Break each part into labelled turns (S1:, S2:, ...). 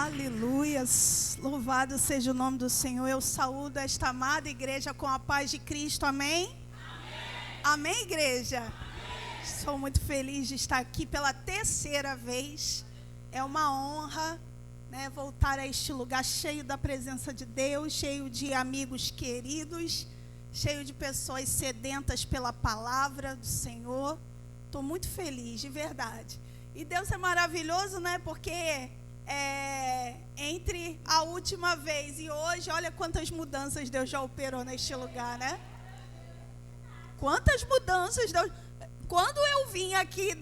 S1: Aleluias, louvado seja o nome do Senhor. Eu saúdo esta amada igreja com a paz de Cristo, amém? Amém, amém, igreja? Amém. Sou muito feliz de estar aqui pela terceira vez. É uma honra, né, voltar a este lugar cheio da presença de Deus, cheio de amigos queridos, cheio de pessoas sedentas pela palavra do Senhor. Estou muito feliz, de verdade. E Deus é maravilhoso, né? Porque entre a última vez e hoje, olha quantas mudanças Deus já operou neste lugar, né? Quantas mudanças Deus... Quando eu vim aqui,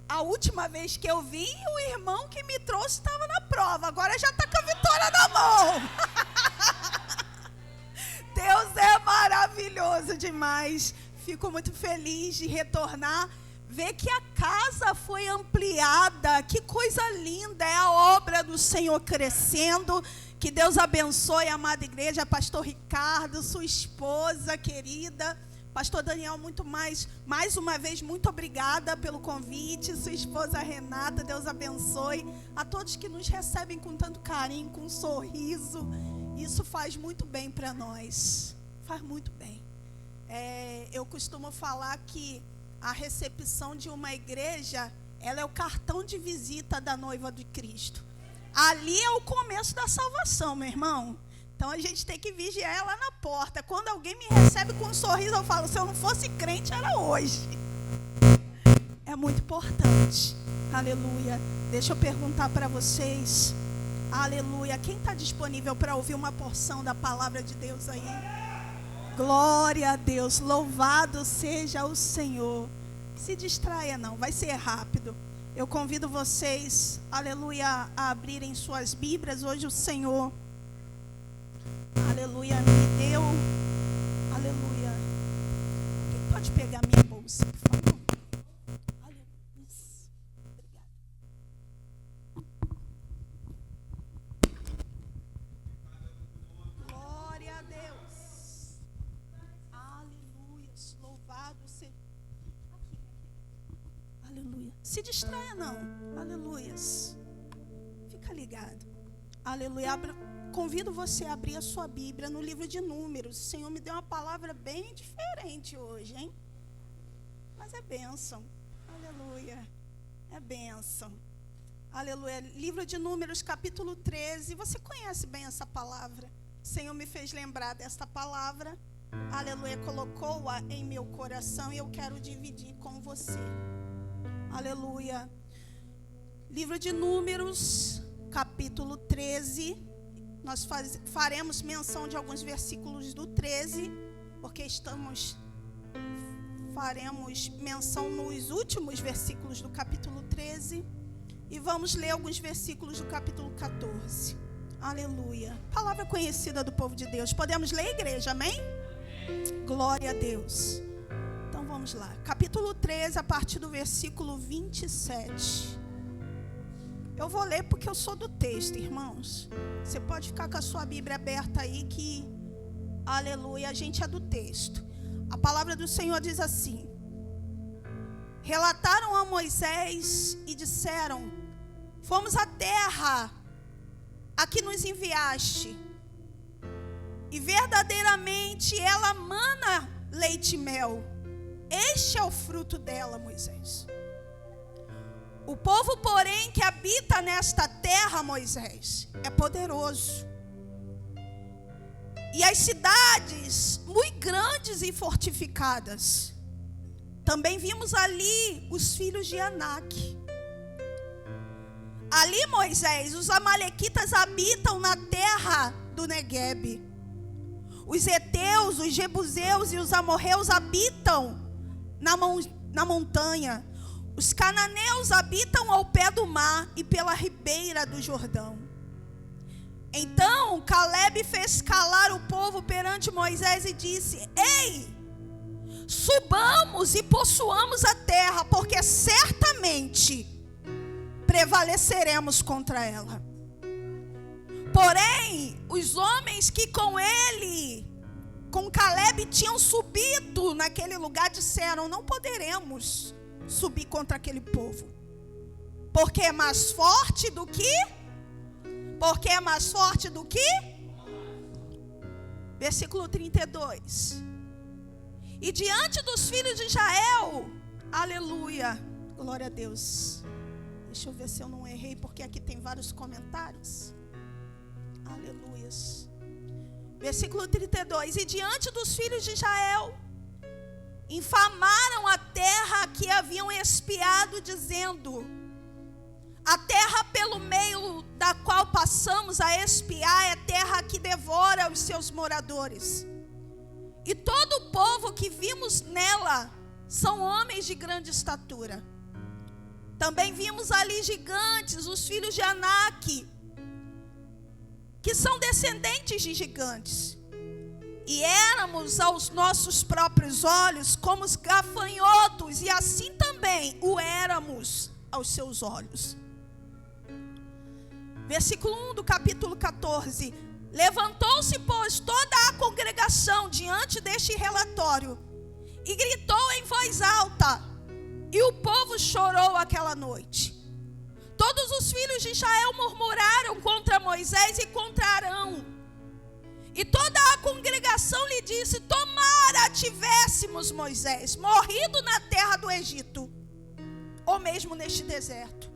S1: a última vez que eu vim, o irmão que me trouxe estava na prova. Agora já está com a vitória na mão. Deus é maravilhoso demais. Fico muito feliz de retornar. Ver que a casa foi ampliada, que coisa linda, é a obra do Senhor crescendo. Que Deus abençoe a amada igreja, pastor Ricardo, sua esposa querida, pastor Daniel, mais uma vez, muito obrigada pelo convite, sua esposa Renata, Deus abençoe, a todos que nos recebem com tanto carinho, com um sorriso, isso faz muito bem para nós, faz muito bem. Eu costumo falar que a recepção de uma igreja, ela é o cartão de visita da noiva de Cristo. Ali é o começo da salvação, meu irmão. Então a gente tem que vigiar ela na porta. Quando alguém me recebe com um sorriso, eu falo, se eu não fosse crente, era hoje. É muito importante. Aleluia. Deixa eu perguntar para vocês. Aleluia. Quem está disponível para ouvir uma porção da palavra de Deus aí? Glória a Deus, louvado seja o Senhor. Se distraia não, vai ser rápido. Eu convido vocês, aleluia, a abrirem suas Bíblias. Hoje o Senhor, aleluia, me deu, aleluia. Alguém pode pegar minha bolsa, por favor? Aleluia. Obrigada. Glória a Deus. Aleluia, louvado seja. Aleluia. Se distraia não. Aleluias. Fica ligado. Aleluia. Convido você a abrir a sua Bíblia no livro de Números. O Senhor me deu uma palavra bem diferente hoje, hein? Mas é bênção. Aleluia. É bênção. Aleluia. Livro de Números, capítulo 13. Você conhece bem essa palavra? O Senhor me fez lembrar desta palavra. Aleluia. Colocou-a em meu coração e eu quero dividir com você. Aleluia. Livro de Números, capítulo 13. Nós faremos menção de alguns versículos do 13, porque faremos menção nos últimos versículos do capítulo 13. E vamos ler alguns versículos do capítulo 14. Aleluia. Palavra conhecida do povo de Deus. Podemos ler, igreja? Amém? Glória a Deus. Vamos lá, capítulo 13, a partir do versículo 27. Eu vou ler porque eu sou do texto, irmãos. Você pode ficar com a sua Bíblia aberta aí que, aleluia, a gente é do texto. A palavra do Senhor diz assim: relataram a Moisés e disseram: fomos à terra a que nos enviaste, e verdadeiramente ela mana leite e mel. Este é o fruto dela, Moisés. O povo, porém, que habita nesta terra, Moisés, é poderoso. E as cidades, muito grandes e fortificadas. Também vimos ali os filhos de Anak. Ali, Moisés, os amalequitas habitam na terra do Neguebe. Os heteus, os jebuseus e os amorreus habitam na montanha. Os cananeus habitam ao pé do mar e pela ribeira do Jordão. Então Calebe fez calar o povo perante Moisés e disse: ei, subamos e possuamos a terra, porque certamente prevaleceremos contra ela. Porém, os homens que com Calebe tinham subido naquele lugar disseram: não poderemos subir contra aquele povo, porque é mais forte do que porque é mais forte do que? Versículo 32. E diante dos filhos de Israel, aleluia, glória a Deus. Deixa eu ver se eu não errei, porque aqui tem vários comentários. Aleluias. Versículo 32. E diante dos filhos de Israel, infamaram a terra que haviam espiado, dizendo: a terra pelo meio da qual passamos a espiar é terra que devora os seus moradores. E todo o povo que vimos nela são homens de grande estatura. Também vimos ali gigantes, os filhos de Anak, que são descendentes de gigantes. E éramos aos nossos próprios olhos como os gafanhotos, e assim também o éramos aos seus olhos. Versículo 1 do capítulo 14. Levantou-se, pois, toda a congregação diante deste relatório e gritou em voz alta, e o povo chorou aquela noite. Todos os filhos de Israel murmuraram contra Moisés e contra Arão. E toda a congregação lhe disse: tomara tivéssemos, Moisés, morrido na terra do Egito, ou mesmo neste deserto.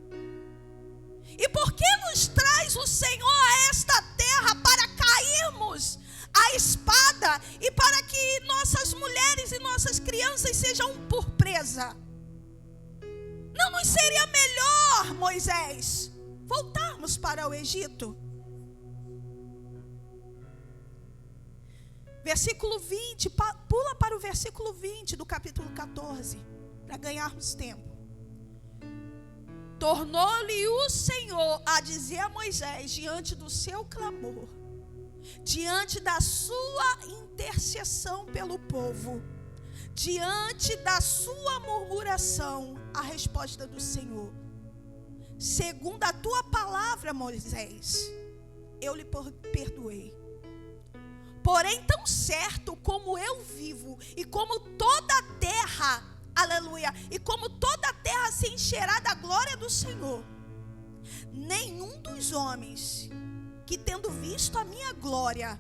S1: E por que nos traz o Senhor a esta terra para cairmos à espada e para que nossas mulheres e nossas crianças sejam por presa? Não nos seria melhor, Moisés, voltarmos para o Egito? Versículo 20, pula para o versículo 20 do capítulo 14, para ganharmos tempo. Tornou-lhe o Senhor a dizer a Moisés, diante do seu clamor, diante da sua intercessão pelo povo, diante da sua murmuração, a resposta do Senhor: segundo a tua palavra, Moisés, eu lhe perdoei. Porém, tão certo como eu vivo, e como toda a terra, aleluia, e como toda a terra se encherá da glória do Senhor, nenhum dos homens que, tendo visto a minha glória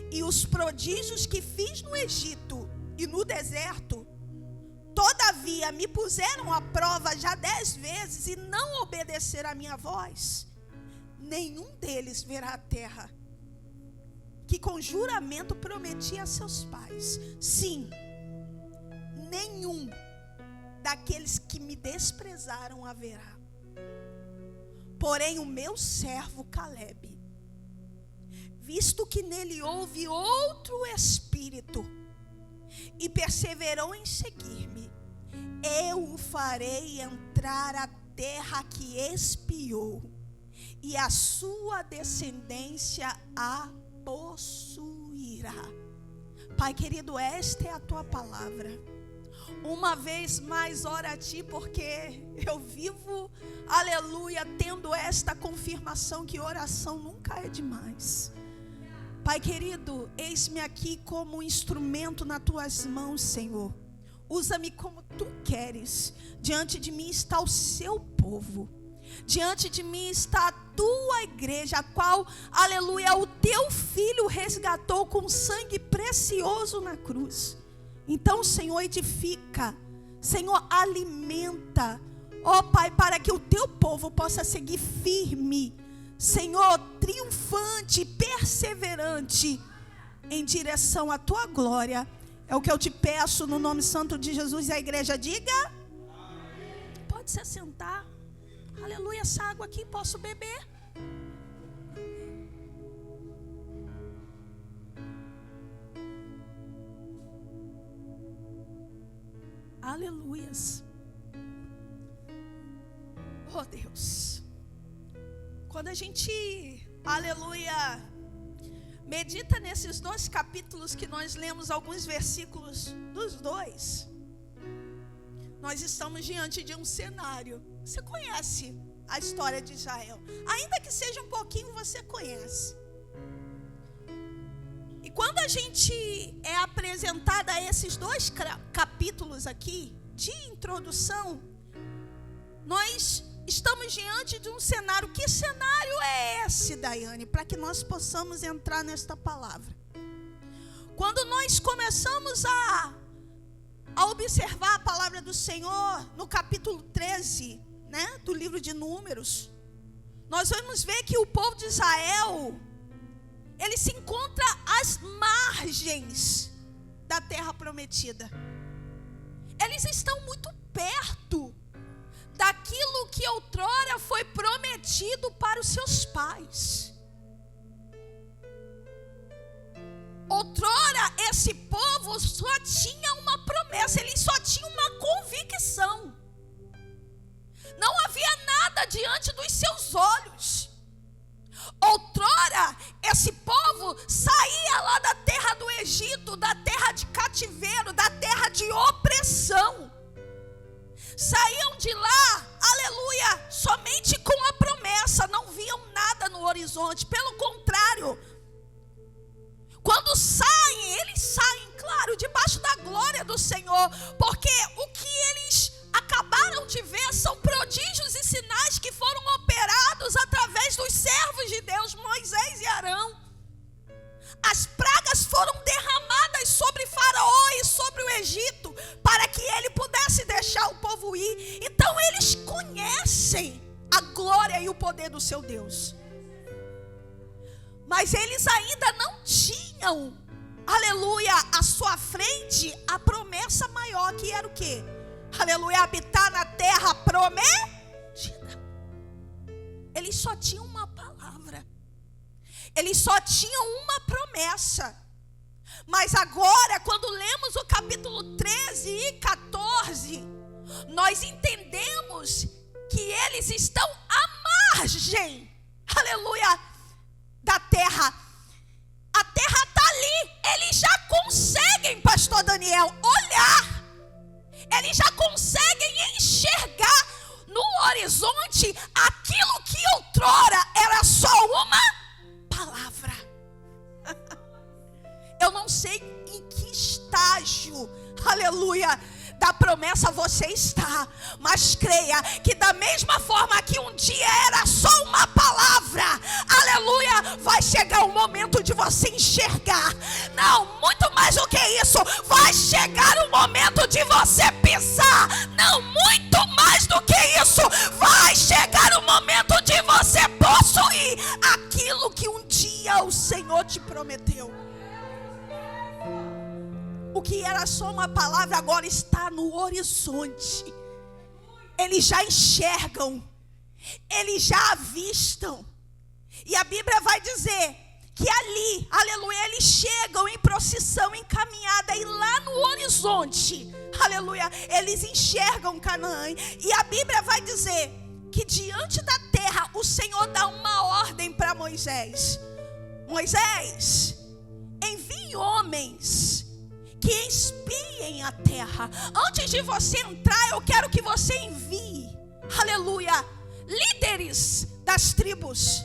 S1: e os prodígios que fiz no Egito e no deserto, todavia me puseram à prova já 10 vezes e não obedeceram à minha voz, nenhum deles verá a terra que com juramento prometi a seus pais. Sim, nenhum daqueles que me desprezaram haverá. Porém o meu servo Calebe, visto que nele houve outro espírito e perseverou em seguir-me, eu o farei entrar a terra que espiou, e a sua descendência a possuirá. Pai querido, esta é a tua palavra. Uma vez mais, ora a ti, porque eu vivo, aleluia, tendo esta confirmação que oração nunca é demais. Pai querido, eis-me aqui como instrumento nas tuas mãos, Senhor. Usa-me como tu queres. Diante de mim está o seu povo. Diante de mim está a tua igreja, a qual, aleluia, o teu filho resgatou com sangue precioso na cruz. Então, Senhor, edifica, Senhor, alimenta, ó Pai, para que o teu povo possa seguir firme, Senhor, triunfante, perseverante, em direção à tua glória. É o que eu te peço no nome santo de Jesus. E a igreja diga: amém. Pode se assentar. Aleluia, essa água aqui posso beber? Aleluias. Oh Deus. Quando a gente, aleluia, medita nesses 2 capítulos que nós lemos, alguns versículos dos 2, nós estamos diante de um cenário. Você conhece a história de Israel, ainda que seja um pouquinho, você conhece. E quando a gente é apresentada a esses 2 capítulos aqui de introdução, nós estamos diante de um cenário. Que cenário é esse, Daiane? Para que nós possamos entrar nesta palavra. Quando nós começamos a observar a palavra do Senhor, no capítulo 13, né, do livro de Números, nós vamos ver que o povo de Israel, ele se encontra às margens da terra prometida. Eles estão muito perto daquilo que outrora foi prometido para os seus pais. Outrora esse povo só tinha uma promessa, eles só tinham uma convicção. Não havia nada diante dos seus olhos. Outrora esse povo saía lá da terra do Egito, da terra de cativeiro, da terra de opressão. Saíam de lá, aleluia, somente com a promessa, não viam nada no horizonte. Pelo contrário, quando saem, eles saem, claro, debaixo da glória do Senhor, porque o que eles acabaram de ver são prodígios e sinais que foram operados através dos servos de Deus, Moisés e Arão. As pragas foram derramadas sobre Faraó e sobre o Egito, para que ele pudesse deixar o povo ir. Então eles conhecem a glória e o poder do seu Deus. Mas eles ainda não tinham, aleluia, à sua frente a promessa maior, que era o quê? Aleluia, habitar na terra prometida. Eles só tinham uma palavra. Eles só tinham uma promessa. Mas agora, quando lemos o capítulo 13 e 14, nós entendemos que eles estão à margem, aleluia, da terra. A terra está ali. Eles já conseguem, pastor Daniel, olhar. Eles já conseguem enxergar no horizonte aquilo que outrora era só uma palavra. Eu não sei em que estágio, aleluia, da promessa você está, mas creia que da mesma forma que um dia era só uma palavra, aleluia, vai chegar o momento de você enxergar. Não, muito mais do que isso, vai chegar o momento de você pisar. Não, muito mais do que isso, vai chegar o momento de você possuir aquilo que um dia o Senhor te prometeu. O que era só uma palavra agora está no horizonte. Eles já enxergam, eles já avistam. E a Bíblia vai dizer que ali, aleluia, eles chegam em procissão, em caminhada, e lá no horizonte, aleluia, eles enxergam Canaã. E a Bíblia vai dizer que diante da terra o Senhor dá uma ordem para Moisés: Moisés, envie homens que espiem a terra. Antes de você entrar, eu quero que você envie, aleluia, líderes das tribos.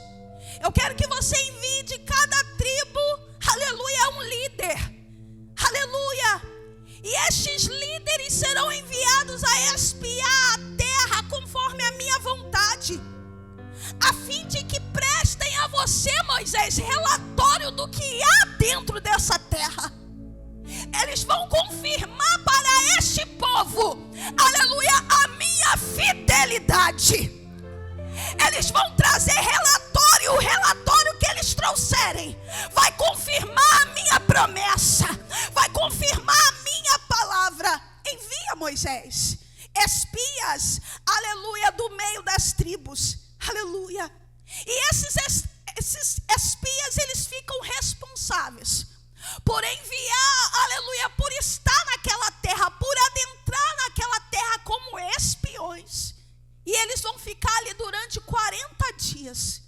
S1: Eu quero que você envie de cada tribo, aleluia, um líder, aleluia. E estes líderes serão enviados a espiar a terra conforme a minha vontade, a fim de que prestem a você, Moisés, relatório do que há dentro dessa terra. Eles vão confirmar para este povo, aleluia, a minha fidelidade. Eles vão trazer relatório, o relatório que eles trouxerem vai confirmar a minha promessa, vai confirmar a minha palavra. Envia, Moisés, espias, aleluia, do meio das tribos, aleluia. E esses espias, eles ficam responsáveis por enviar, aleluia, por estar naquela terra, por adentrar naquela terra como espiões. E eles vão ficar ali durante 40 dias.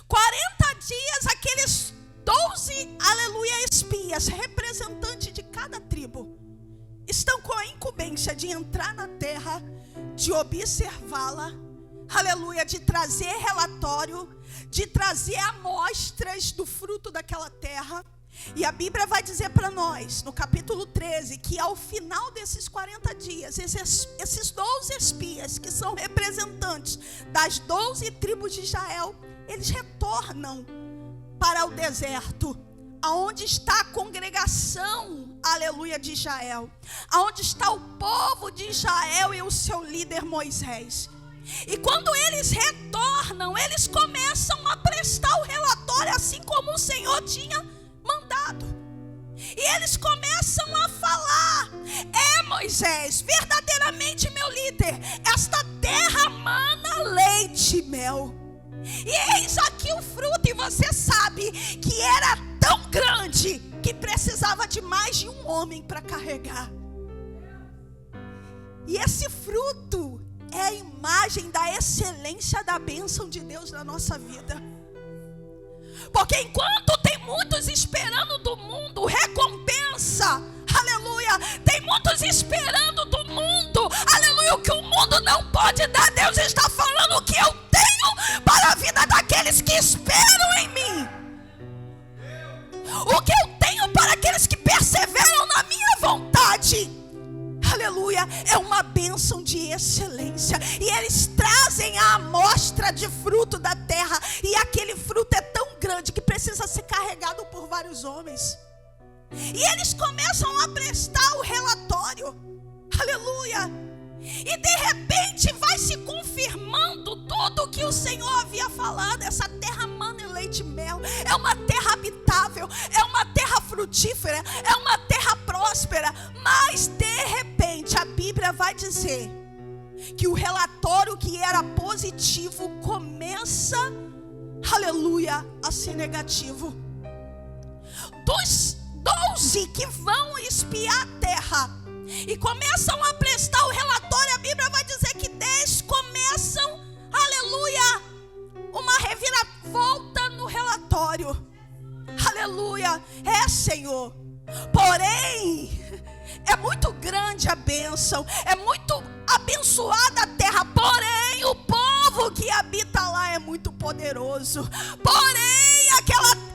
S1: 40 dias, aqueles 12, aleluia, espias, representantes de cada tribo, estão com a incumbência de entrar na terra, de observá-la, aleluia, de trazer relatório, de trazer amostras do fruto daquela terra, E a Bíblia vai dizer para nós, no capítulo 13, que ao final desses 40 dias, esses 12 espias, que são representantes das 12 tribos de Israel, eles retornam para o deserto, aonde está a congregação, aleluia, de Israel, aonde está o povo de Israel e o seu líder Moisés. E quando eles retornam, eles começam a prestar o relatório, assim como o Senhor tinha mandado. E eles começam a falar: Moisés, verdadeiramente, meu líder, esta terra mana leite e mel. E eis aqui o fruto, e você sabe que era tão grande que precisava de mais de um homem para carregar. E esse fruto é a imagem da excelência da bênção de Deus na nossa vida. Porque enquanto tem muitos esperando do mundo recompensa, aleluia, tem muitos esperando do mundo, aleluia, o que o mundo não pode dar, Deus está falando: o que eu tenho para a vida daqueles que esperam em mim, o que eu tenho para aqueles que perseveram na minha vontade, aleluia, é uma bênção de excelência. E eles trazem a amostra de fruto da terra, e aquele fruto é tão grande que precisa ser carregado por vários homens. E eles começam a prestar o relatório, aleluia, e de repente vai se confirmando tudo o que o Senhor havia falado. Essa terra mana leite e mel, é uma terra habitável, é uma terra frutífera, é uma terra próspera. Mas de repente a Bíblia vai dizer que o relatório que era positivo começa, aleluia, a ser negativo. Dos 12 que vão espiar a terra e começam a prestar o relatório, a Bíblia vai dizer que 10 começam, aleluia, uma reviravolta no relatório. Aleluia, Senhor. Porém, é muito grande a bênção, é muito abençoada a terra, porém o povo que habita lá é muito poderoso. Porém,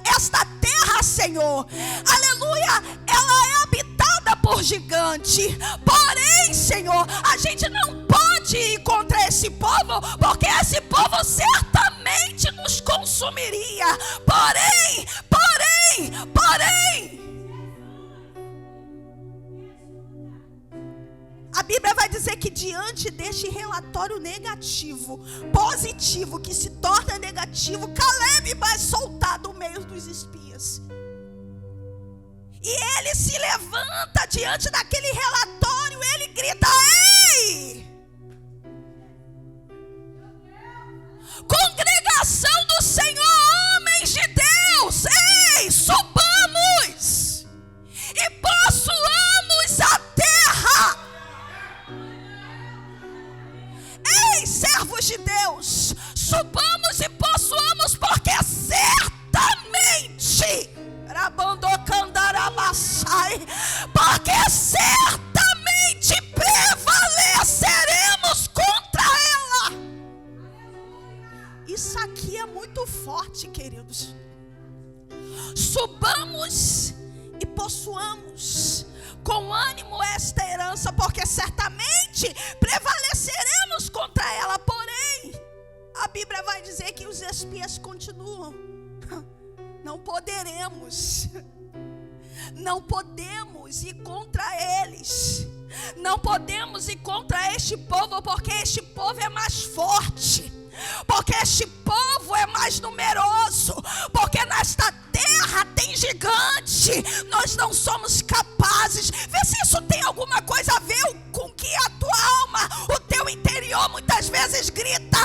S1: esta terra, Senhor, aleluia, ela é habitada por gigante. Porém, Senhor, a gente não pode ir contra esse povo, porque esse povo certamente nos consumiria. Porém, a Bíblia vai dizer que diante deste relatório negativo, positivo que se torna negativo, Caleb vai soltar do meio dos espias. E ele se levanta diante daquele relatório, ele grita: ei! Congregação do Senhor, homens de Deus, ei, subamos e possuamos a terra. Ei, servos de Deus, subamos e possuamos, porque certamente, prevaleceremos contra ela. Isso aqui é muito forte, queridos. Subamos e possuamos com ânimo esta herança, porque certamente prevaleceremos contra ela. Porém, a Bíblia vai dizer que os espias continuam: não podemos ir contra eles, não podemos ir contra este povo, porque este povo é mais forte, porque este povo é mais numeroso, porque nesta terra tem gigante. Nós não somos capazes. Vê se isso tem alguma coisa a ver com que a tua alma, o teu interior muitas vezes grita: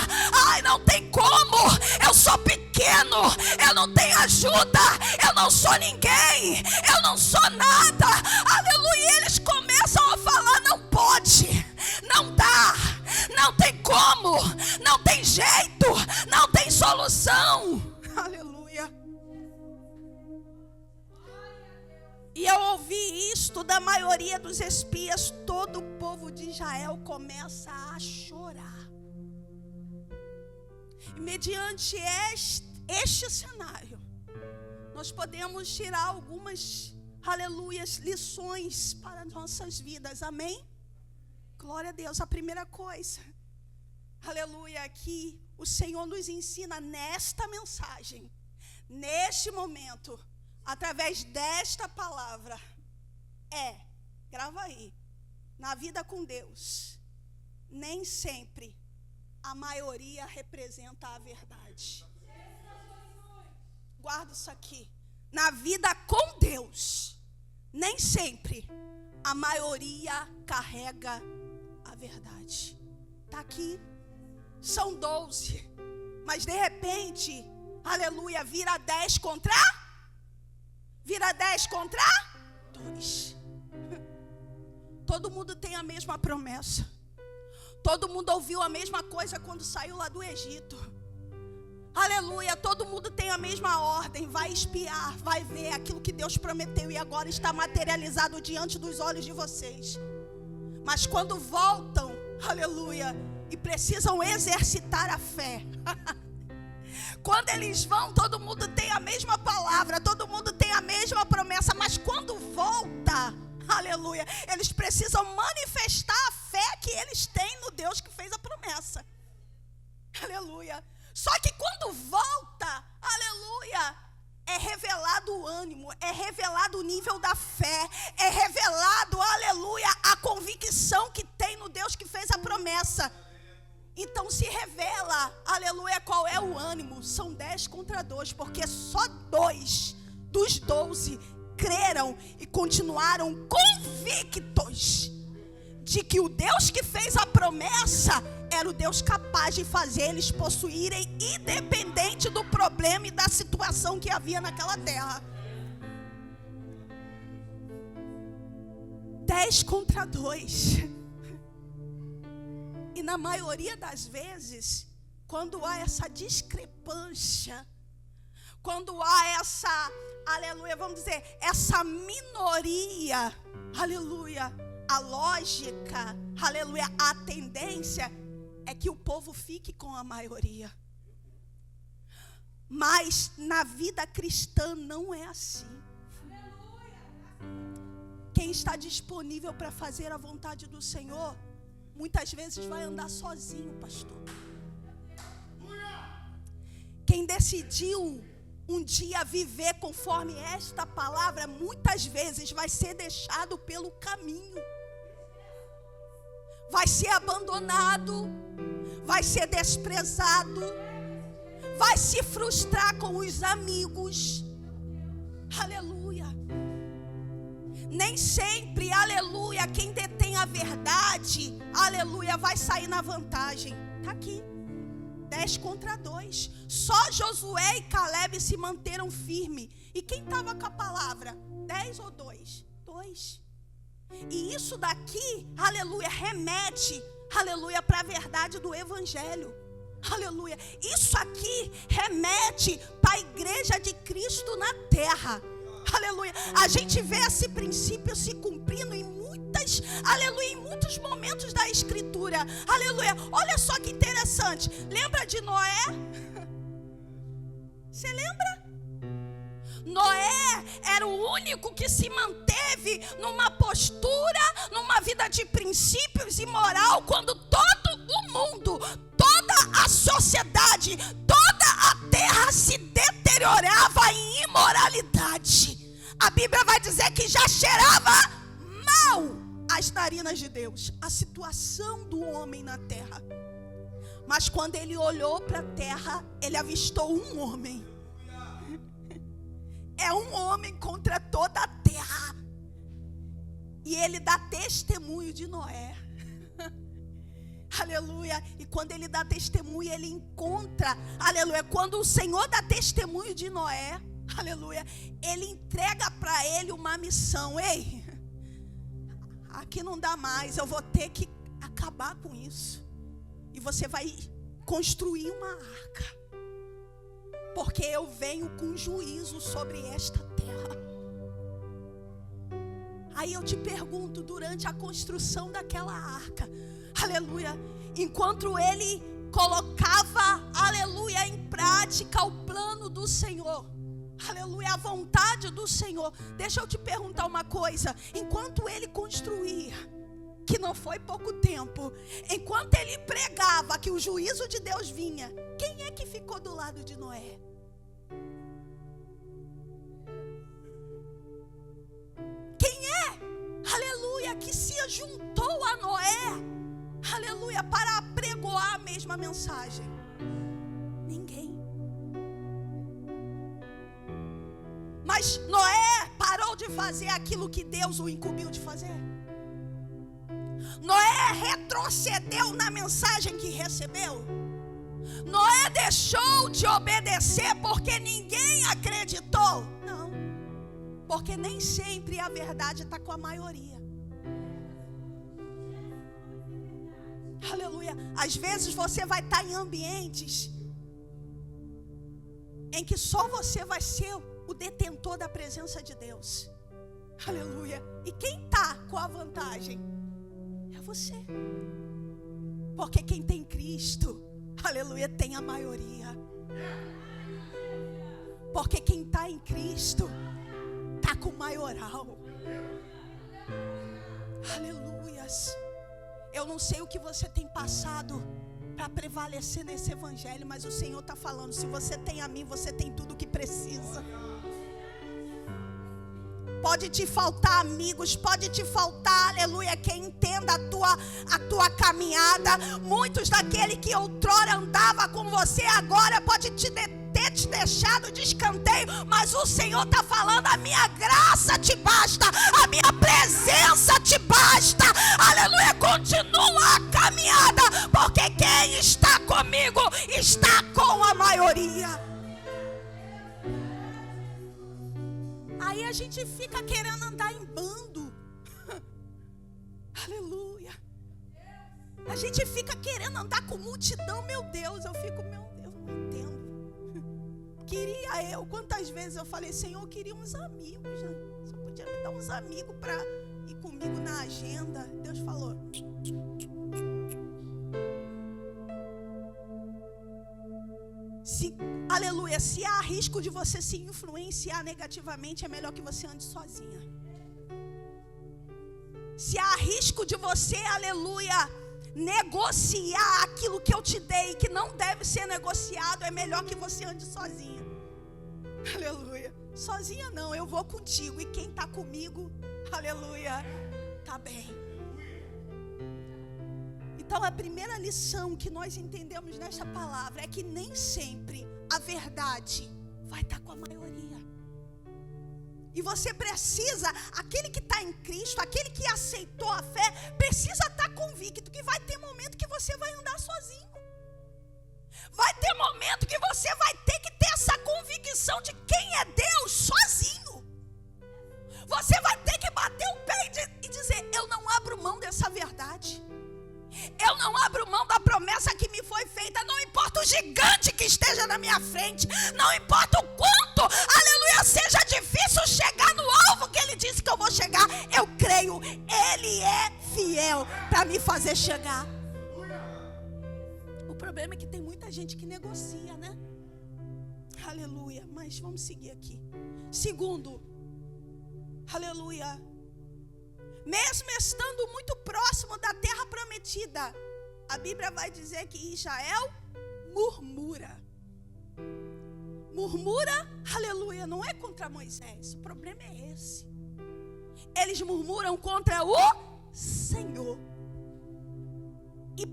S1: ai, não tem como, eu sou pequeno, eu não tenho ajuda, eu não sou ninguém, eu não sou nada. Aleluia. E eles começam a falar: não pode, não dá, não tem como, não tem jeito, não tem solução. Aleluia. E eu ouvi isto da maioria dos espias. Todo o povo de Israel começa a chorar. E mediante este cenário, nós podemos tirar algumas, aleluias, lições para nossas vidas, amém? Glória a Deus. A primeira coisa, aleluia, que o Senhor nos ensina nesta mensagem, neste momento, através desta palavra, grava aí, na vida com Deus, nem sempre a maioria representa a verdade. Guarda isso aqui. Na vida com Deus, nem sempre a maioria carrega a verdade. Está aqui. São 12. Mas de repente, aleluia, vira 10 contra 2. Todo mundo tem a mesma promessa. Todo mundo ouviu a mesma coisa quando saiu lá do Egito. Aleluia, todo mundo tem a mesma ordem. Vai espiar, vai ver aquilo que Deus prometeu e agora está materializado diante dos olhos de vocês. Mas quando voltam, aleluia, e precisam exercitar a fé, quando eles vão, todo mundo tem a mesma palavra, todo mundo tem a mesma promessa, mas quando volta, aleluia, eles precisam manifestar a fé que eles têm no Deus que fez a promessa. Aleluia. Só que quando volta, aleluia, é revelado o ânimo, é revelado o nível da fé, é revelado, aleluia, a convicção que tem no Deus que fez a promessa. Então se revela, aleluia, qual é o ânimo. São 10 contra 2, porque só 2 dos 12 creram e continuaram convictos de que o Deus que fez a promessa era o Deus capaz de fazer eles possuírem, independente do problema e da situação que havia naquela terra. 10 contra 2. E na maioria das vezes, quando há essa discrepância, quando há essa, aleluia, vamos dizer, essa minoria, aleluia, a lógica, aleluia, a tendência é que o povo fique com a maioria. Mas na vida cristã não é assim. Quem está disponível para fazer a vontade do Senhor, muitas vezes vai andar sozinho, pastor. Quem decidiu um dia viver conforme esta palavra, muitas vezes vai ser deixado pelo caminho. Vai ser abandonado, vai ser desprezado, vai se frustrar com os amigos. Aleluia. Nem sempre, aleluia, quem detém a verdade, aleluia, vai sair na vantagem. Está aqui, 10 contra 2. Só Josué e Caleb se manteram firmes. E quem estava com a palavra? 10 ou 2? 2. E isso daqui, aleluia, remete, aleluia, para a verdade do evangelho. Aleluia. Isso aqui remete para a igreja de Cristo na terra. Aleluia. A gente vê esse princípio se cumprindo em muitas, aleluia, em muitos momentos da escritura. Aleluia. Olha só que interessante. Lembra de Noé? Você lembra? Noé era o único que se manteve numa postura, numa vida de princípios e moral, quando todo o mundo, toda a sociedade, toda a terra se deteriorava em imoralidade. A Bíblia vai dizer que já cheirava mal as narinas de Deus, a situação do homem na terra. Mas quando ele olhou para a terra, ele avistou um homem. É um homem contra toda a terra. E ele dá testemunho de Noé. Aleluia. E quando ele dá testemunho, ele encontra, aleluia, quando o Senhor dá testemunho de Noé, aleluia, ele entrega para ele uma missão. Ei, aqui não dá mais, eu vou ter que acabar com isso. E você vai construir uma arca, porque eu venho com juízo sobre esta terra. Aí eu te pergunto, durante a construção daquela arca, aleluia, enquanto ele colocava, aleluia, em prática o plano do Senhor, aleluia, a vontade do Senhor. Deixa eu te perguntar uma coisa. Enquanto ele construía, que não foi pouco tempo, enquanto ele pregava que o juízo de Deus vinha, quem é que ficou do lado de Noé? Quem é, aleluia, que se juntou a Noé, aleluia, para apregoar a mesma mensagem? Ninguém. Mas Noé parou de fazer aquilo que Deus o incumbiu de fazer. Noé retrocedeu na mensagem que recebeu. Noé deixou de obedecer porque ninguém acreditou. Não, porque nem sempre a verdade está com a maioria. Aleluia. Às vezes você vai estar em ambientes em que só você vai ser o detentor da presença de Deus. Aleluia. E quem está com a vantagem? É você. Porque quem tem Cristo, aleluia, tem a maioria. Porque quem está em Cristo está com o maioral. Aleluias. Eu não sei o que você tem passado para prevalecer nesse evangelho, mas o Senhor está falando: se você tem a mim, você tem tudo o que precisa. Pode te faltar amigos, pode te faltar, aleluia, quem entenda a tua caminhada. Muitos daquele que outrora andava com você, agora pode ter te deixado de escanteio, mas o Senhor está falando: a minha graça te basta, a minha presença te basta, aleluia. Continua a caminhada, porque quem está comigo está com a maioria. Aí a gente fica querendo andar em bando. Aleluia. A gente fica querendo andar com multidão. Meu Deus, eu não entendo. Queria eu, quantas vezes eu falei: Senhor, eu queria uns amigos. Você podia me dar uns amigos para ir comigo na agenda. Deus falou: aleluia, se há risco de você se influenciar negativamente, é melhor que você ande sozinha. Se há risco de você, aleluia, negociar aquilo que eu te dei, que não deve ser negociado, é melhor que você ande sozinha. Aleluia. Sozinha não, eu vou contigo, e quem está comigo, aleluia, está bem. Então a primeira lição que nós entendemos nesta palavra é que nem sempre a verdade vai estar com a maioria. E você precisa, aquele que está em Cristo, aquele que aceitou a fé, precisa estar convicto que vai ter momento que você vai andar sozinho. Vai ter momento que você vai ter que ter essa convicção de quem é Deus sozinho. Você vai ter que bater o pé e dizer: eu não abro mão dessa verdade. Eu não abro mão da promessa que me foi feita. Não importa o gigante que esteja na minha frente, não importa o quanto, aleluia, seja difícil chegar no alvo que Ele disse que eu vou chegar. Eu creio, Ele é fiel para me fazer chegar. O problema é que tem muita gente que negocia, né? Aleluia, mas vamos seguir aqui. Segundo, aleluia, mesmo estando muito próximo da terra prometida, a Bíblia vai dizer que Israel murmura. Murmura, aleluia, não é contra Moisés, o problema é esse. Eles murmuram contra o Senhor. E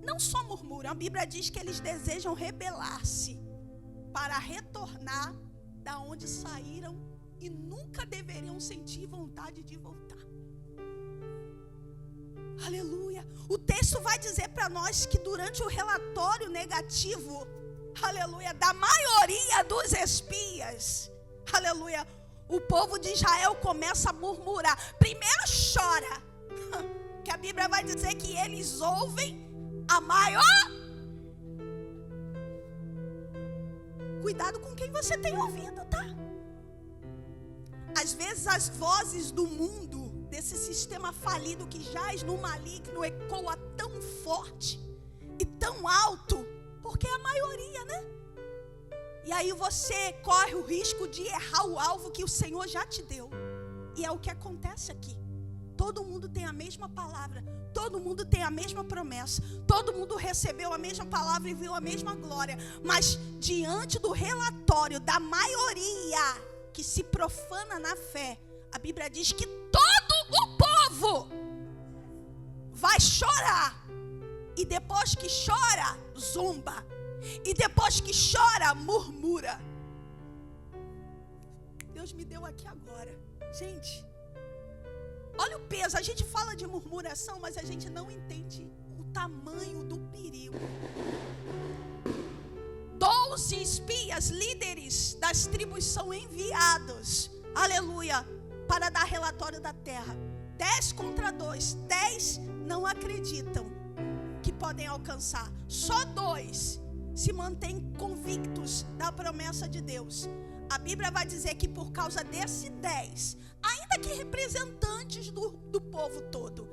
S1: não só murmuram, a Bíblia diz que eles desejam rebelar-se para retornar da onde saíram e nunca deveriam sentir vontade de voltar. Aleluia. O texto vai dizer para nós que durante o relatório negativo, aleluia, da maioria dos espias, aleluia, o povo de Israel começa a murmurar. Primeiro chora, que a Bíblia vai dizer que eles ouvem a maior. Cuidado com quem você tem ouvido, tá? Às vezes as vozes do mundo, desse sistema falido que jaz no maligno, ecoa tão forte e tão alto, porque é a maioria, né? E aí você corre o risco de errar o alvo que o Senhor já te deu. E é o que acontece aqui. Todo mundo tem a mesma palavra, todo mundo tem a mesma promessa, todo mundo recebeu a mesma palavra e viu a mesma glória. Mas diante do relatório da maioria que se profana na fé, a Bíblia diz que todo o povo vai chorar. E depois que chora, zomba. E depois que chora, murmura. Deus me deu aqui agora. Gente, olha o peso. A gente fala de murmuração, mas a gente não entende o tamanho do perigo. 12 espias, líderes das tribos são enviados, aleluia, para dar relatório da terra. 10 contra 2, 10 não acreditam que podem alcançar. Só 2 se mantêm convictos da promessa de Deus. A Bíblia vai dizer que por causa desse 10, ainda que representantes do povo todo,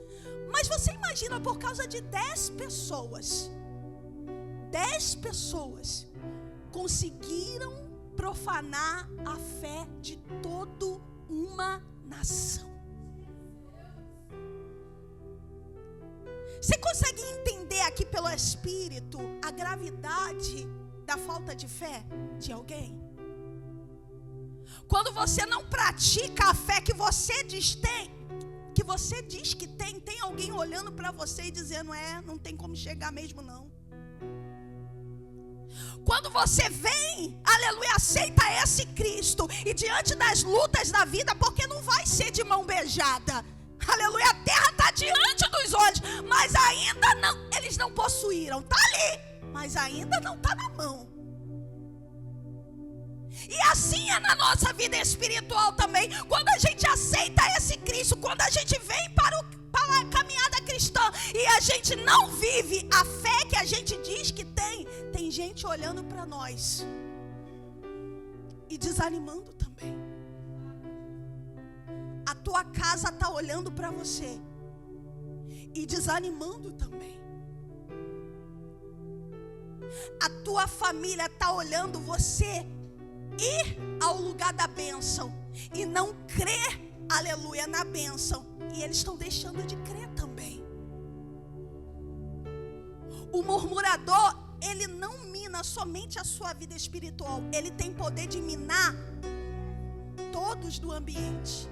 S1: mas você imagina, por causa de 10 pessoas, 10 pessoas conseguiram profanar a fé de toda uma nação. Você consegue entender aqui pelo Espírito a gravidade da falta de fé de alguém? Quando você não pratica a fé que você diz que tem alguém olhando para você e dizendo, não tem como chegar mesmo não. Quando você vem, aleluia, aceita esse Cristo, e diante das lutas da vida, porque não vai ser de mão beijada, aleluia, a terra está diante dos olhos, mas ainda não, eles não possuíram, está ali, mas ainda não está na mão. E assim é na nossa vida espiritual também. Quando a gente aceita esse Cristo, quando a gente vem para a caminhada cristã e a gente não vive a fé que a gente diz que tem gente olhando para nós e desanimando também. A tua casa está olhando para você e desanimando também. A tua família está olhando você ir ao lugar da bênção e não crer, aleluia, na bênção, e eles estão deixando de crer também. O murmurador, ele não mina somente a sua vida espiritual, ele tem poder de minar todos do ambiente.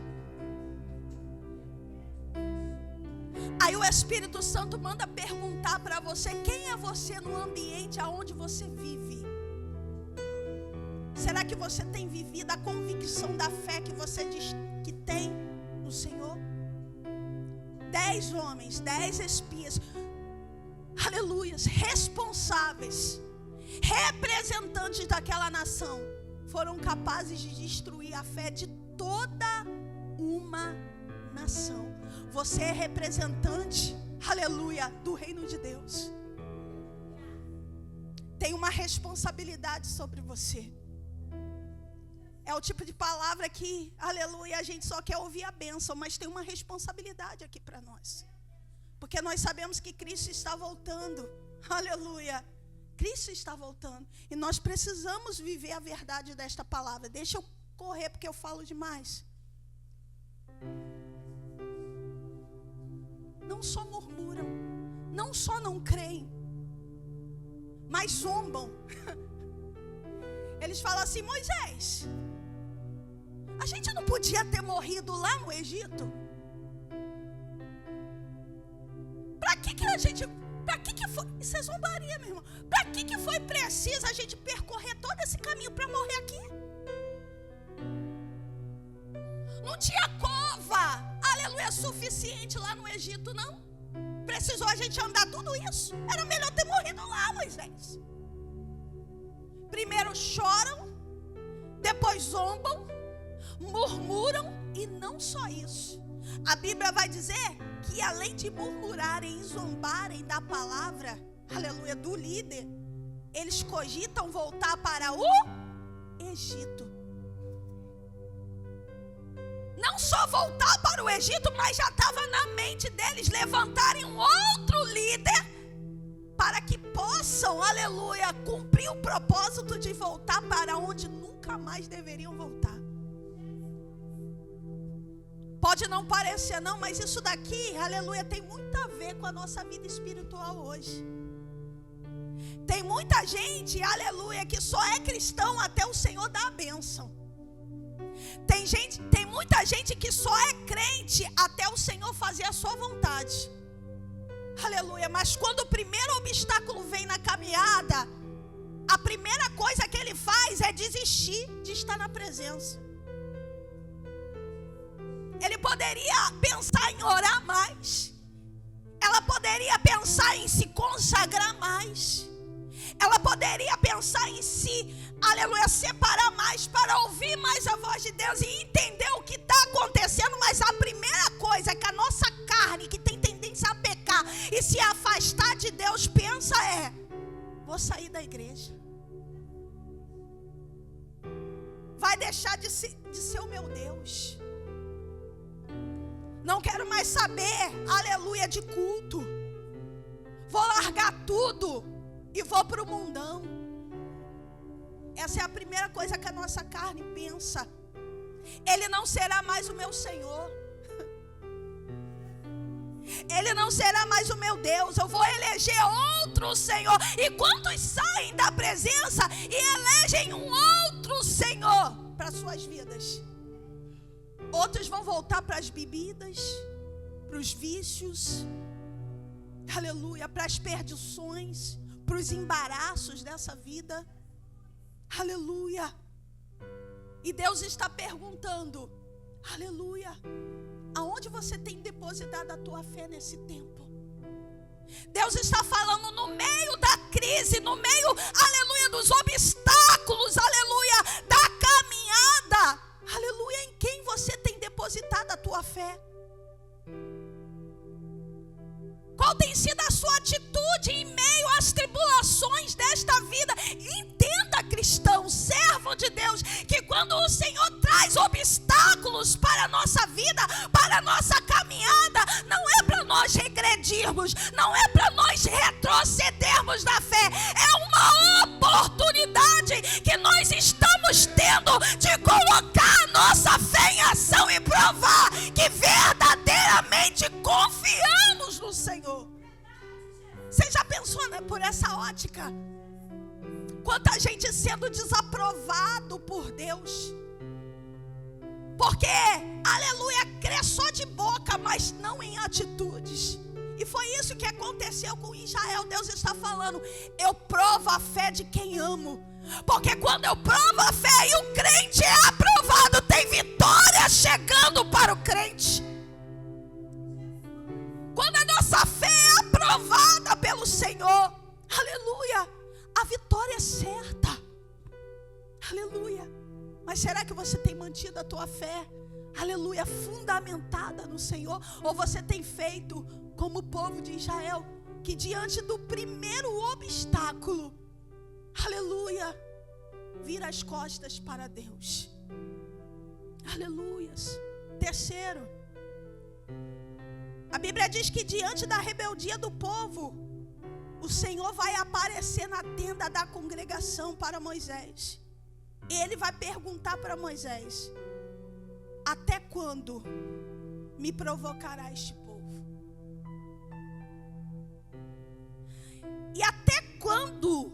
S1: Aí o Espírito Santo manda perguntar para você: quem é você no ambiente aonde você vive? Será que você tem vivido a convicção da fé que você diz que tem no Senhor? 10 homens, 10 espias, aleluias, responsáveis, representantes daquela nação, foram capazes de destruir a fé de toda uma nação. Você é representante, aleluia, do reino de Deus. Tem uma responsabilidade sobre você. É o tipo de palavra que, aleluia, a gente só quer ouvir a bênção, mas tem uma responsabilidade aqui para nós. Porque nós sabemos que Cristo está voltando, aleluia. Cristo está voltando e nós precisamos viver a verdade desta palavra. Deixa eu correr porque eu falo demais. Não só murmuram, não só não creem, mas zombam. Eles falam assim: Moisés, a gente não podia ter morrido lá no Egito? Para que foi? Isso é zombaria, meu irmão. Para que foi preciso a gente percorrer todo esse caminho para morrer aqui? Não tinha cova, aleluia, suficiente lá no Egito, não. Precisou a gente andar tudo isso? Era melhor ter morrido lá, Moisés. Primeiro choram, depois zombam, murmuram, e não só isso. A Bíblia vai dizer que além de murmurarem e zombarem da palavra, aleluia, do líder, eles cogitam voltar para o Egito. Não só voltar para o Egito, mas já estava na mente deles levantarem um outro líder para que possam, aleluia, cumprir o propósito de voltar para onde nunca mais deveriam voltar. Pode não parecer não, mas isso daqui, aleluia, tem muito a ver com a nossa vida espiritual hoje. Tem muita gente, aleluia, que só é cristão até o Senhor dar a bênção. Tem muita gente que só é crente até o Senhor fazer a sua vontade. Aleluia, mas quando o primeiro obstáculo vem na caminhada, a primeira coisa que ele faz é desistir de estar na presença. Ele poderia pensar em orar mais. Ela poderia pensar em se consagrar mais. Ela poderia pensar em si, aleluia, separar mais para ouvir mais a voz de Deus e entender o que está acontecendo. Mas a primeira coisa é que a nossa carne, que tem tendência a pecar e se afastar de Deus, pensa vou sair da igreja. Vai deixar de ser o meu Deus. Não quero mais saber, aleluia, de culto. Vou largar tudo e vou para o mundão. Essa é a primeira coisa que a nossa carne pensa. Ele não será mais o meu Senhor. Ele não será mais o meu Deus. Eu vou eleger outro Senhor. E quantos saem da presença e elegem um outro Senhor para suas vidas? Outros vão voltar para as bebidas, para os vícios, aleluia, para as perdições, para os embaraços dessa vida, aleluia. E Deus está perguntando, aleluia, aonde você tem depositado a tua fé nesse tempo? Deus está falando no meio da crise, no meio, aleluia, dos obstáculos, aleluia, da caminhada, aleluia, em quem você tem depositado a tua fé? Qual tem sido a sua atitude em meio às tribulações desta vida? Entenda, cristão, servo de Deus, que quando o Senhor traz obstáculos para a nossa vida, para a nossa caminhada, não é para nós regredirmos, não é para nós retrocedermos na fé, é uma oportunidade que nós estamos tendo de colocar a nossa fé em ação e provar que verdadeiramente confiamos no Senhor. Você já pensou, né, por essa ótica? Quanta gente sendo desaprovado por Deus. Porque, aleluia, crê só de boca, mas não em atitudes. E foi isso que aconteceu com Israel. Deus está falando, eu provo a fé de quem amo. Porque quando eu provo a fé e o crente é aprovado, tem vitória chegando para o crente. Quando a nossa fé é aprovada pelo Senhor, aleluia, a vitória é certa. Aleluia. Mas será que você tem mantido a tua fé, aleluia, fundamentada no Senhor? Ou você tem feito como o povo de Israel, que diante do primeiro obstáculo, aleluia, vira as costas para Deus? Aleluias. Terceiro, a Bíblia diz que diante da rebeldia do povo, o Senhor vai aparecer na tenda da congregação para Moisés. Ele vai perguntar para Moisés: até quando me provocará este povo? E até quando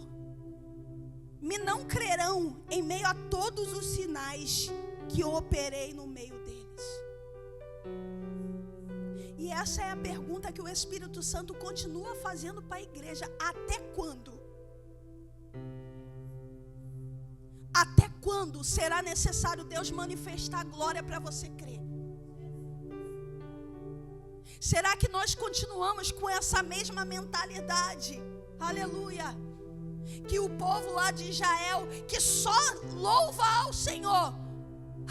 S1: me não crerão em meio a todos os sinais que eu operei no meio deles? E essa é a pergunta que o Espírito Santo continua fazendo para a igreja. Até quando? Até quando será necessário Deus manifestar a glória para você crer? Será que nós continuamos com essa mesma mentalidade? Aleluia. Que o povo lá de Israel, que só louva ao Senhor,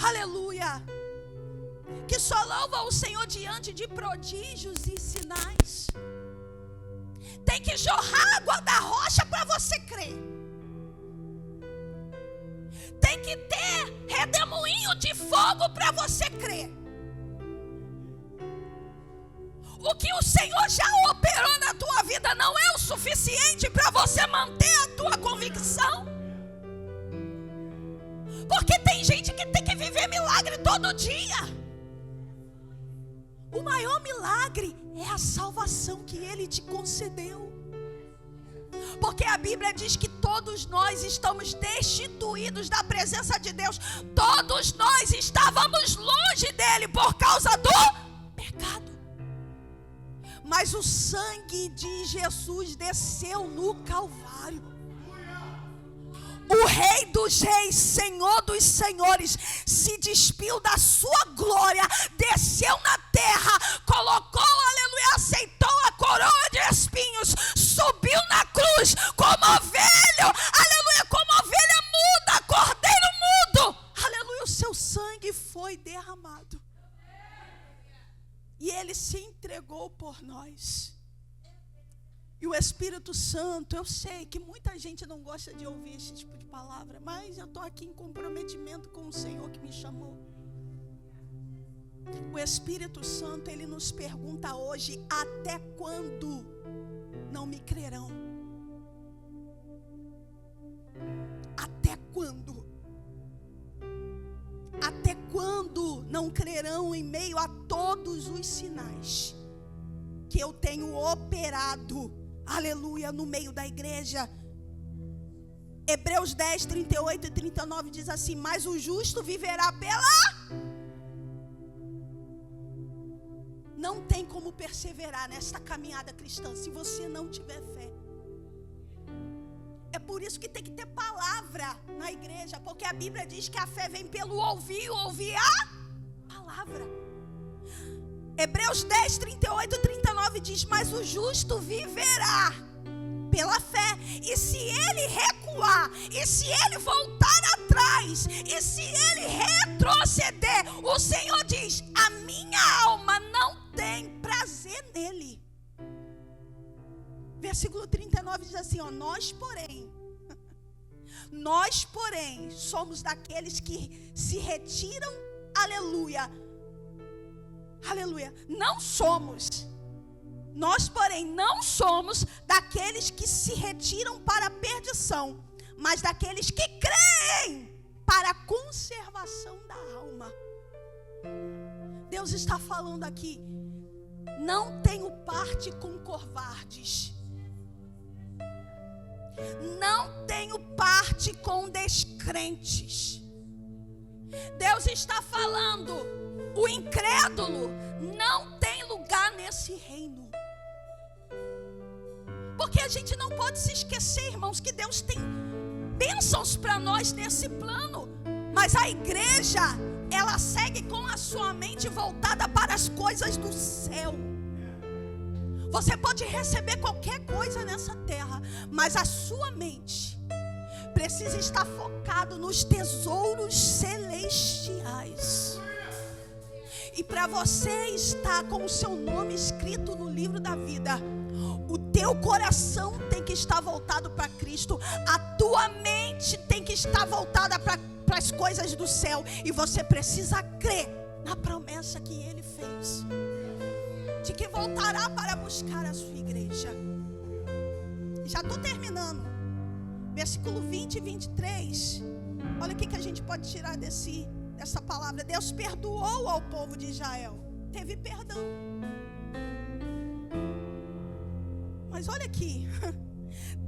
S1: aleluia, que só louva o Senhor diante de prodígios e sinais. Tem que jorrar água da rocha para você crer. Tem que ter redemoinho de fogo para você crer. O que o Senhor já operou na tua vida não é o suficiente para você manter a tua convicção? Porque tem gente que tem que viver milagre todo dia. O maior milagre é a salvação que Ele te concedeu. Porque a Bíblia diz que todos nós estamos destituídos da presença de Deus. Todos nós estávamos longe dEle por causa do pecado. Mas o sangue de Jesus desceu no Calvário. O Rei dos Reis, Senhor dos Senhores, se despiu da sua glória, desceu na terra, colocou, aleluia, aceitou a coroa de espinhos, subiu na cruz como ovelha, aleluia, como ovelha muda, cordeiro mudo, aleluia, o seu sangue foi derramado. E Ele se entregou por nós. E o Espírito Santo, eu sei que muita gente não gosta de ouvir esse tipo de palavra, mas eu estou aqui em comprometimento com o Senhor que me chamou. O Espírito Santo, Ele nos pergunta hoje: até quando não me crerão? Até quando? Até quando não crerão em meio a todos os sinais que eu tenho operado, aleluia, no meio da igreja? Hebreus 10, 38 e 39 diz assim: mas o justo viverá pela... Não tem como perseverar nesta caminhada cristã se você não tiver fé. É por isso que tem que ter palavra na igreja, porque a Bíblia diz que a fé vem pelo ouvir, ouvir a palavra. Hebreus 10, 38 e 39 diz: mas o justo viverá pela fé, e se ele recuar, e se ele voltar atrás, e se ele retroceder, o Senhor diz: a minha alma não tem prazer nele. Versículo 39 diz assim, ó: nós porém somos daqueles que se retiram, aleluia, aleluia, nós porém não somos daqueles que se retiram para a perdição, mas daqueles que creem para a conservação da alma. Deus está falando aqui: não tenho parte com covardes, não tenho parte com descrentes. Deus está falando: o incrédulo não tem lugar nesse reino. Porque a gente não pode se esquecer, irmãos, que Deus tem bênçãos para nós nesse plano. Mas a igreja, ela segue com a sua mente voltada para as coisas do céu. Você pode receber qualquer coisa nessa terra, mas a sua mente precisa estar focado nos tesouros celestiais. E para você estar com o seu nome escrito no livro da vida, o teu coração tem que estar voltado para Cristo, a tua mente tem que estar voltada para as coisas do céu, e você precisa crer na promessa que Ele fez, de que voltará para buscar a sua igreja. Já estou terminando. Versículo 20 e 23. Olha o que a gente pode tirar dessa palavra. Deus perdoou ao povo de Israel. Teve perdão. Mas olha aqui.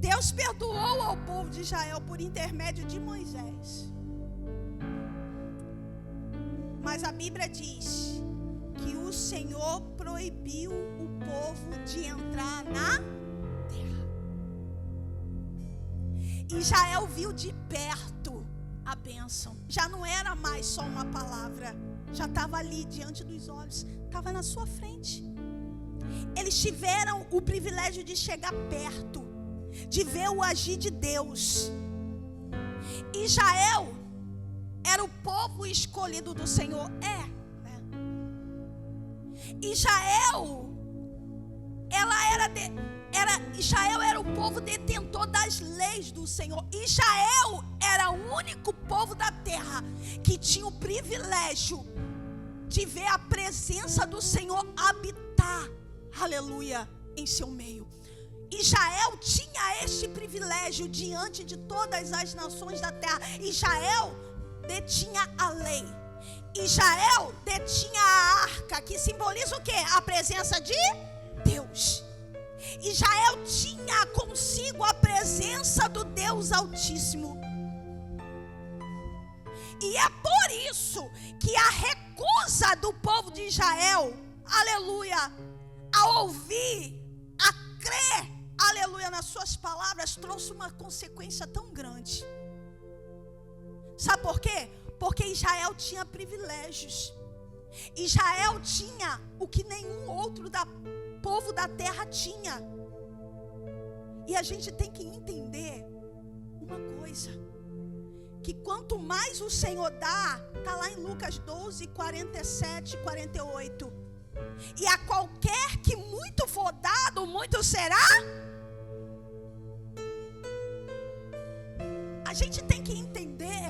S1: Deus perdoou ao povo de Israel por intermédio de Moisés. Mas a Bíblia diz que o Senhor proibiu o povo de entrar na terra. Israel viu de perto a bênção. Já não era mais só uma palavra, já estava ali diante dos olhos, estava na sua frente. Eles tiveram o privilégio de chegar perto, de ver o agir de Deus. Israel era o povo escolhido do Senhor. Israel era o povo detentor das leis do Senhor. Israel era o único povo da terra que tinha o privilégio de ver a presença do Senhor habitar aleluia, em seu meio. Israel tinha este privilégio diante de todas as nações da terra. Israel detinha a lei. Israel detinha a arca, que simboliza o quê? A presença de Deus. Israel tinha consigo a presença do Deus Altíssimo. E é por isso que a recusa do povo de Israel, aleluia, a ouvir, a crer, aleluia, nas suas palavras, trouxe uma consequência tão grande. Sabe por quê? Porque Israel tinha privilégios. Israel tinha o que nenhum outro povo da terra tinha. E a gente tem que entender uma coisa, que quanto mais o Senhor dá, está lá em Lucas 12, 47, 48. E a qualquer que muito for dado, muito será. A gente tem que entender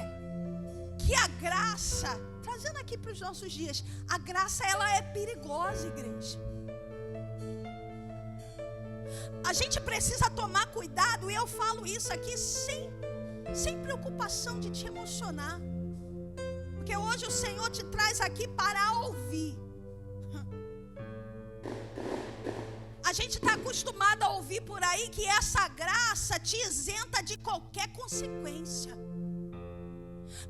S1: que a graça, trazendo aqui para os nossos dias, a graça ela é perigosa, igreja. A gente precisa tomar cuidado, e eu falo isso aqui sem preocupação de te emocionar, porque hoje o Senhor te traz aqui para ouvir. A gente está acostumado a ouvir por aí que essa graça te isenta de qualquer consequência.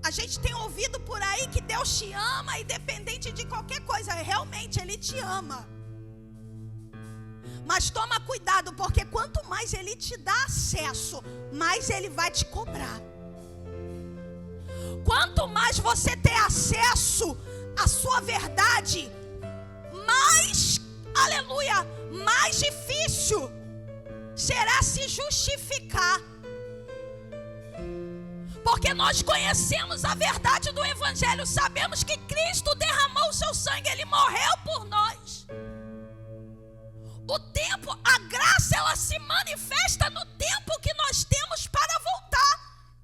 S1: A gente tem ouvido por aí que Deus te ama, independente de qualquer coisa. Realmente Ele te ama. Mas toma cuidado, porque quanto mais Ele te dá acesso, mais Ele vai te cobrar. Quanto mais você ter acesso à sua verdade, mais, aleluia, mais difícil será se justificar. Porque nós conhecemos a verdade do Evangelho, sabemos que Cristo derramou o seu sangue, Ele morreu por nós. O tempo, a graça, ela se manifesta no tempo que nós temos para voltar.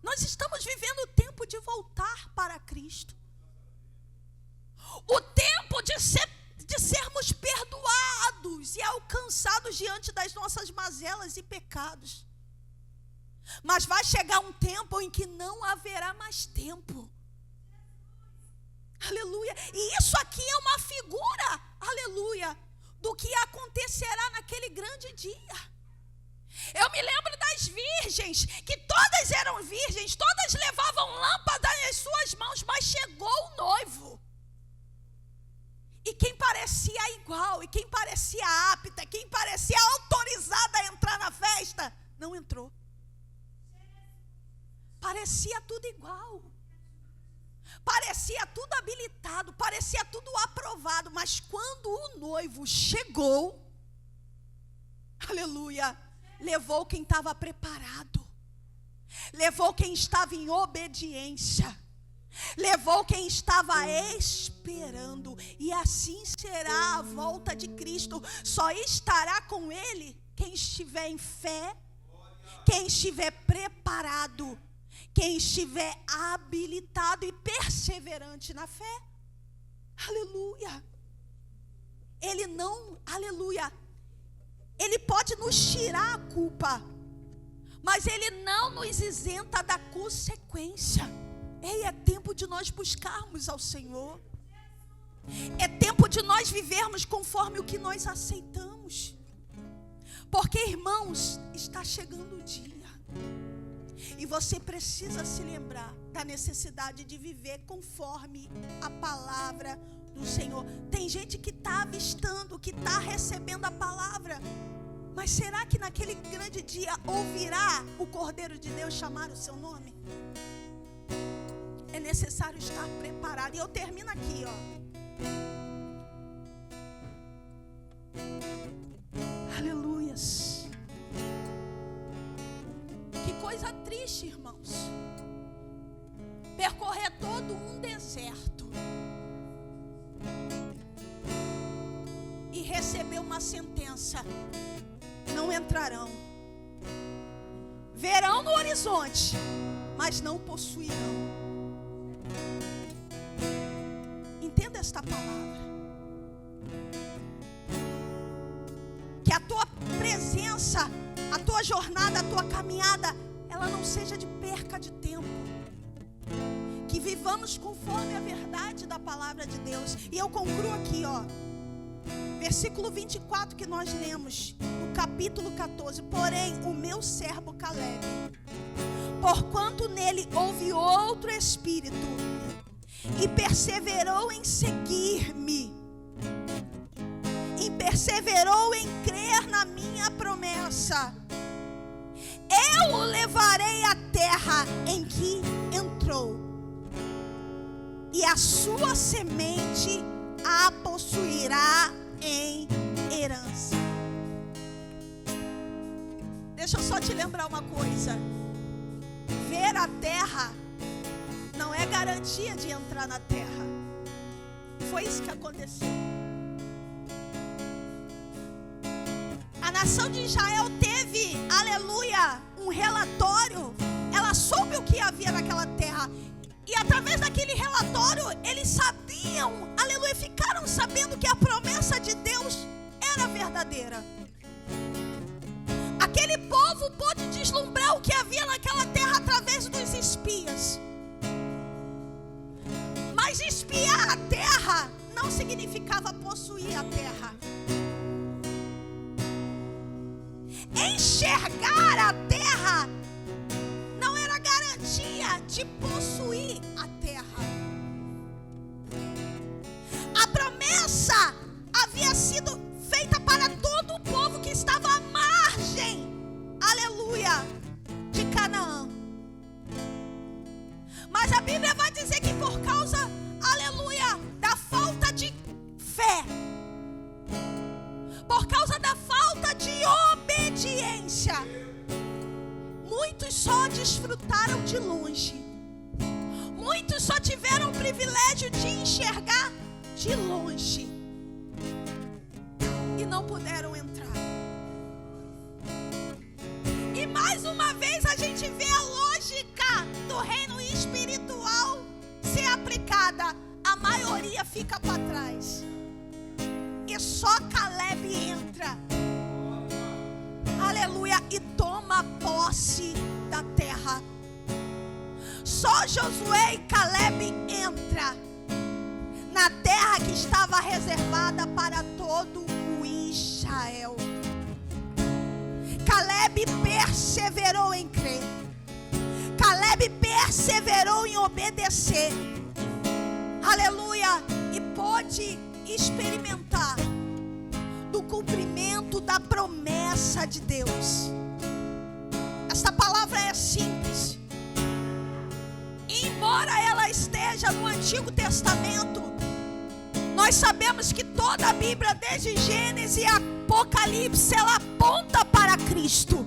S1: Nós estamos vivendo o tempo de voltar para Cristo. O tempo de sermos perdoados e alcançados diante das nossas mazelas e pecados. Mas vai chegar um tempo em que não haverá mais tempo. Aleluia. E isso aqui é uma figura, aleluia, do que acontecerá naquele grande dia. Eu me lembro das virgens, que todas eram virgens, todas levavam lâmpadas nas suas mãos, mas chegou o noivo. E quem parecia igual, e quem parecia apta, quem parecia autorizada a entrar na festa, não entrou. Parecia tudo igual. Parecia tudo habilitado, parecia tudo aprovado, mas quando o noivo chegou, aleluia, levou quem estava preparado, levou quem estava em obediência, levou quem estava esperando, e assim será a volta de Cristo. Só estará com Ele quem estiver em fé, quem estiver preparado, quem estiver habilitado e perseverante na fé. Aleluia. Ele não, aleluia, Ele pode nos tirar a culpa, mas Ele não nos isenta da consequência. Ei, é tempo de nós buscarmos ao Senhor. É tempo de nós vivermos conforme o que nós aceitamos. Porque, irmãos, está chegando o dia. E você precisa se lembrar da necessidade de viver conforme a palavra do Senhor. Tem gente que está avistando, que está recebendo a palavra, mas será que naquele grande dia ouvirá o Cordeiro de Deus chamar o seu nome? É necessário estar preparado. E eu termino aqui, Aleluias. Que coisa triste, irmãos, percorrer todo um deserto e receber uma sentença: não entrarão. Verão no horizonte, mas não possuirão. Entenda esta palavra. promessa, a tua jornada, a tua caminhada, ela não seja de perca de tempo. Que vivamos conforme a verdade da palavra de Deus. E eu concluo aqui, versículo 24 que nós lemos, no capítulo 14. Porém, o meu servo Caleb, porquanto nele houve outro espírito, e perseverou em seguir-me, e perseverou em crer na minha promessa, eu o levarei à terra em que entrou, e a sua semente a possuirá em herança. Deixa eu só te lembrar uma coisa: ver a terra não é garantia de entrar na terra. Foi isso que aconteceu. A nação de Israel teve, aleluia, um relatório. Ela soube o que havia naquela terra. E através daquele relatório, eles sabiam, aleluia, ficaram sabendo que a promessa de Deus era verdadeira. Aquele povo pôde deslumbrar o que havia naquela terra através dos espias. Mas espiar a terra não significava possuir a terra. Enxergar a terra não era garantia de possuir a terra. A promessa havia sido feita para todo o povo que estava à margem, aleluia, de Canaã. Mas a Bíblia vai dizer que por causa, aleluia, da falta de fé, por causa da falta de obediência, muitos só desfrutaram de longe. Muitos só tiveram o privilégio de enxergar de longe e não puderam entrar. E mais uma vez a gente vê a lógica do reino espiritual ser aplicada. A maioria fica para trás e só Caleb entra, aleluia, e toma posse da terra. Só Josué e Caleb entra na terra que estava reservada para todo o Israel. Caleb perseverou em crer. Caleb perseverou em obedecer. Aleluia! E pôde experimentar do cumprimento da promessa de Deus. Esta palavra é simples. Embora ela esteja no Antigo Testamento, nós sabemos que toda a Bíblia, desde Gênesis e Apocalipse, ela aponta para Cristo.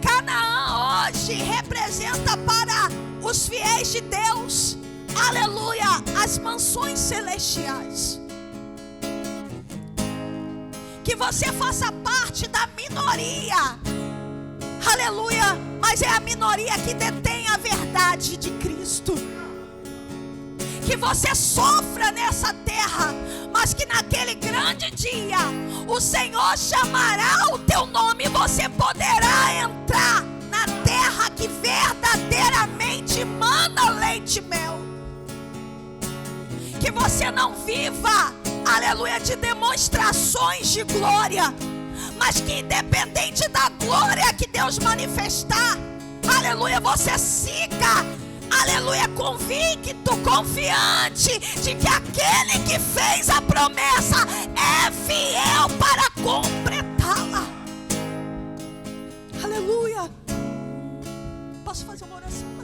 S1: Canaã hoje representa para os fiéis de Deus, aleluia, as mansões celestiais. Que você faça parte da minoria, aleluia, mas é a minoria que detém a verdade de Cristo. Que você sofra nessa terra, mas que naquele grande dia o Senhor chamará o teu nome e você poderá entrar na terra que verdadeiramente mana leite e mel. Que você não viva, aleluia, de demonstrações de glória, mas que independente da glória que Deus manifestar, aleluia, você siga, aleluia, convicto, confiante de que aquele que fez a promessa é fiel para completá-la. Aleluia. Posso fazer uma oração?